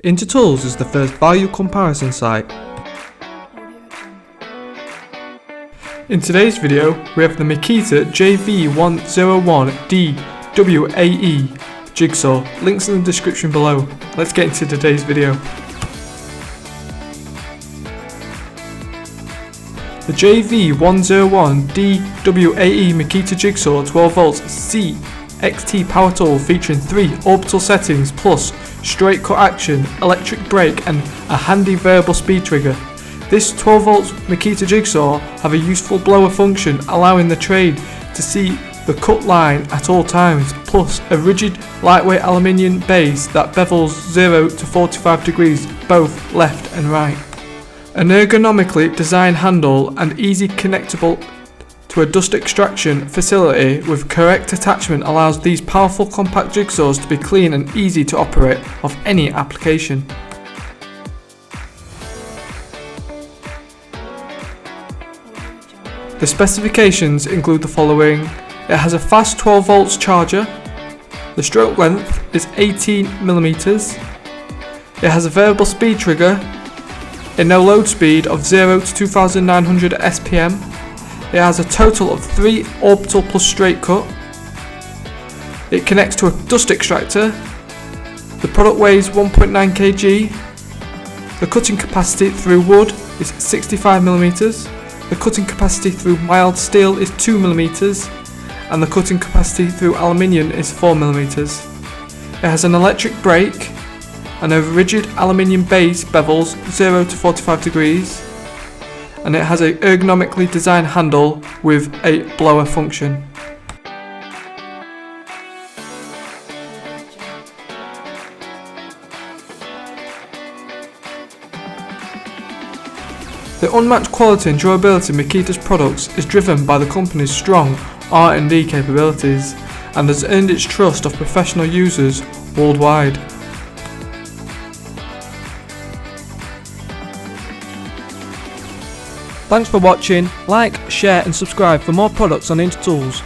Intertools is the first value comparison site. In today's video, we have the Makita JV101DWAE Jigsaw. Links in the description below. Let's get into today's video. The JV101DWAE Makita Jigsaw 12V CXT power tool featuring 3 orbital settings plus straight cut action, electric brake and a handy variable speed trigger. This 12V Makita Jigsaw have a useful blower function allowing the trade to see the cut line at all times, plus a rigid lightweight aluminium base that bevels 0 to 45 degrees both left and right. An ergonomically designed handle and easy connectable to a dust extraction facility with correct attachment allows these powerful compact jigsaws to be clean and easy to operate off any application. The specifications include the following. It has a fast 12V charger. The stroke length is 18mm. It has a variable speed trigger. A no load speed of 0 to 2900 SPM. It has a total of 3 orbital plus straight cut. It connects to a dust extractor. The product weighs 1.9 kg. The cutting capacity through wood is 65mm. The cutting capacity through mild steel is 2mm. And the cutting capacity through aluminium is 4mm. It has an electric brake and a rigid aluminium base bevels 0 to 45 degrees. And it has an ergonomically designed handle with a blower function. The unmatched quality and durability of Makita's products is driven by the company's strong R&D capabilities and has earned its trust of professional users worldwide. Thanks for watching, like, share and subscribe for more products on Intertools.